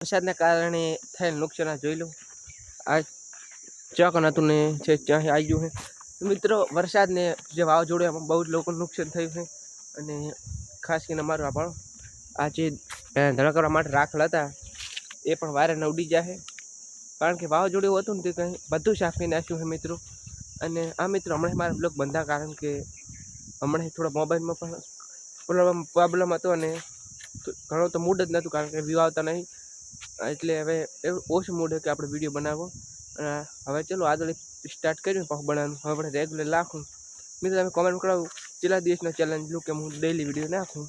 વરસાદના કારણે થયેલ નુકસાન જોઈ લો. આ ચોકન હતું ને છે ત્યાં આવી ગયું છે. મિત્રો વરસાદને જે વાવાઝોડું એમાં બહુ જ લોકોનું નુકસાન થયું છે. અને ખાસ કરીને અમારું આ પણ આ જે ધડા કરવા માટે રાખેલા હતા એ પણ વારે ન ઉડી જાય. કારણ કે વાવાઝોડું એવું હતું ને તે કંઈ બધું સાફી નાખ્યું છે મિત્રો. અને આ મિત્રો હમણાં મારા બ્લોગ બંધા કારણ કે હમણાં થોડા મોબાઈલમાં પણ પ્રોબ્લેમ હતો અને ઘણો તો મૂડ જ નહોતું કારણ કે વ્યૂ આવતા નહીં. એટલે હવે એવું ઓછું મૂડ કે આપણે વિડીયો બનાવો. અને હવે ચલો આગળ સ્ટાર્ટ કર્યું પાછું બનાવવાનું. હવે આપણે રેગ્યુલર નાખું. મિત્રો તમે કોમેન્ટ કરાવો કેટલા દિવસનો ચેલેન્જ લું કે હું ડેલી વિડીયો નાખું.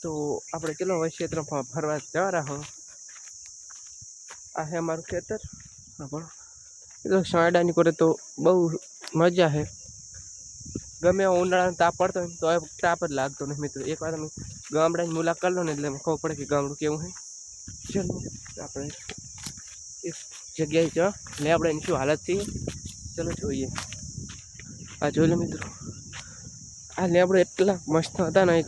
તો આપણે ચલો હવે ક્ષેત્રમાં ફરવા જવા રહો. આ છે અમારું ખેતર. હા પણ એટલે સાયડાની કરે તો બહુ મજા છે. ગમે એવો ઉનાળાનો તાપ પડતો હોય તો તાપ જ લાગતો નહીં મિત્રો. એકવાર તમે ગામડાની મુલાકાત લો ને એટલે ખબર પડે કે ગામડું કેવું છે. ચલો આપણે એક જગ્યાએ જ એટલે આપણે એની શું હાલત થઈ ચલો જોઈએ. આ જોઈ લો મિત્રો. આ લેબડો એટલા મસ્ત હતા ને એ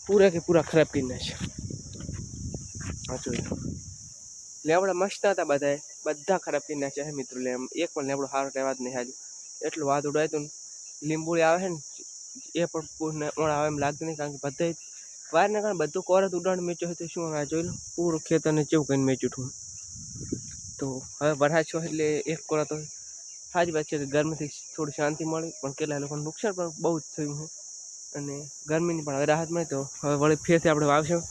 પૂરા કે પૂરા ખરાબ કરી નાખ્યા. હા જોઈ લો. લેબડા મસ્ત હતા બધા ખરાબ કરી નાખ્યા છે મિત્રો. એક પણ લેબડો સારો રહેવા જ નહીં હાજુ. એટલું વાદ ઉડાય ને લીંબુડી આવે છે ને એ પણ પૂરને આવે એમ લાગતું નહીં કારણ કે બધા વારના કારણે બધું કોરત ઉડાણ મેચ્યું હતું. શું હવે જોઈ લો પૂરું ખેતરને કેવું કરીને મેચ્યું હતું. તો હવે વરસાદ છો એટલે એક કોરત સારી વાત છે કે ગરમીથી થોડી શાંતિ મળી પણ કેટલા લોકોને નુકસાન પણ બહુ જ થયું છે. અને ગરમીની પણ હવે રાહત મળે તો હવે વળી ફેરથી આપણે વાવશું.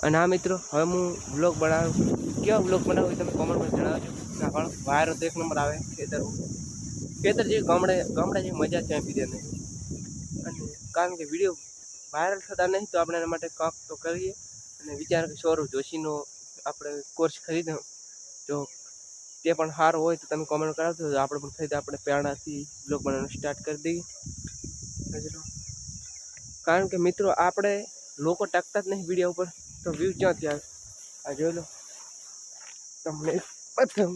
અને આ મિત્રો હવે હું બ્લોગ બનાવું કેવા બ્લોગ બનાવું તમે કોમેન્ટમાં જણાવજો. ના પણ વાયરો તો એક નંબર આવે ખેતર જેવી ગામડા જેવી મજા છે આપી દે નહીં. અને કારણ કે વિડીયો વાયરલ થતા નહીં તો આપણે એના માટે કાંક તો કરીએ. અને વિચાર કે સૌરવ જોશીનો આપણે કોર્સ ખરીદ્યો તો તે પણ સારું હોય તો તમે કોમેન્ટ કરાવજો. આપણે પણ ખરીદે આપણે પ્રેરણાથી બ્લોગ બનાવવાનું સ્ટાર્ટ કરી દઈએ. કારણ કે મિત્રો આપણે લોકો ટકતા જ નહીં વિડીયો ઉપર તો વ્યૂ ક્યાંથી આવે. આ જોઈ લો તમને પ્રથમ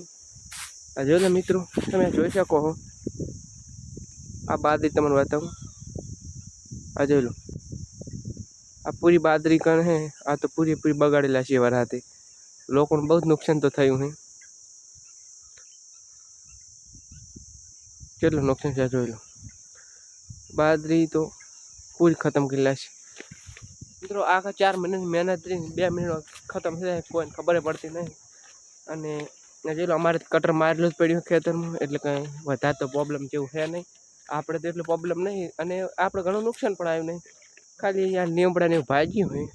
આ જોઈ લો મિત્રો તમે જોઈ શકો છો. આ બાદરી તમને બતાવું. આ જોઈ લો આ પૂરી બાદરી કણ હે. આ તો પૂરી બગાડેલા છે વરસાદે. લોકોને બહુ જ નુકસાન તો થયું છે. કેટલું નુકસાન છે જોઈ લો. બાદરી તો પૂરી ખતમ કરેલા છે મિત્રો. આખા 4 મહિનાની મહેનત 2 મહિના ખતમ થઈ જાય કોઈને ખબર પડતી નહીં. અને જોઈ લો અમારે કટર મારેલું જ પડ્યું ખેતરમાં એટલે કંઈ વધારે તો પ્રોબ્લેમ જેવું છે નહીં. આપણે તો એટલો પ્રોબ્લેમ નહીં અને આપણે ઘણું નુકસાન પણ આવ્યું નહીં. ખાલી અહીંયા લીમડાને ભાગ્યું હોય.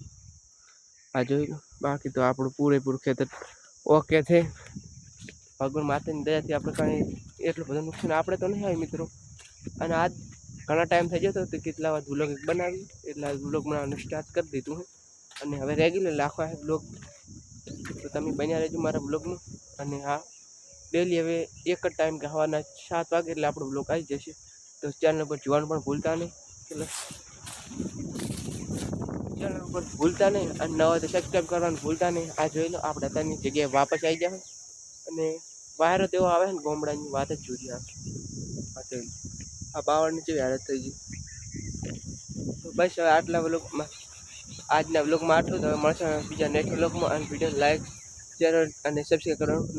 આ જોઈ લો બાકી તો આપણું પૂરેપૂરું ખેતર ઓકે છે. ભગવાન માતાની દયાથી આપણે કાંઈ એટલું બધું નુકસાન આપણે તો નહીં આવ્યું મિત્રો. અને આજ ઘણા ટાઈમ થઈ જતો તો કેટલા વાર વ્લોગ બનાવી એટલા વ્લોગ બનાવવાનું સ્ટાર્ટ કરી દીધું. અને હવે રેગ્યુલર રાખવા છે વ્લોગ તો તમે બન્યા રહેજો મારા વ્લોગનું. અને હા ડેલી હવે એક જ ટાઈમ કે સવારના 7 વાગે એટલે આપણો વ્લોગ આવી જશે. તો ચેનલ પર જોવાનું પણ ભૂલતા નહીં. ચેનલ ઉપર ભૂલતા નહીં અને નવા તો સબસ્ક્રાઈબ કરવાનું ભૂલતા નહીં. આ જોઈ લો આપણે અત્યારની જગ્યાએ વાપસ આવી જાય. અને વાયરો તેવો આવે ને ગામડાની વાત જ જુદી આવે. આ જોઈ લો આ બાવળની જેવી હાલત થઈ ગઈ. તો બસ હવે આટલા વ્લોગમાં આજના વ્લોગમાં આટલું. તો હવે મળશે બીજા નેક્સ્ટ વ્લોગમાં. અને વિડીયો લાઈક શેર અને સબસ્ક્રાઈબ કરવાનું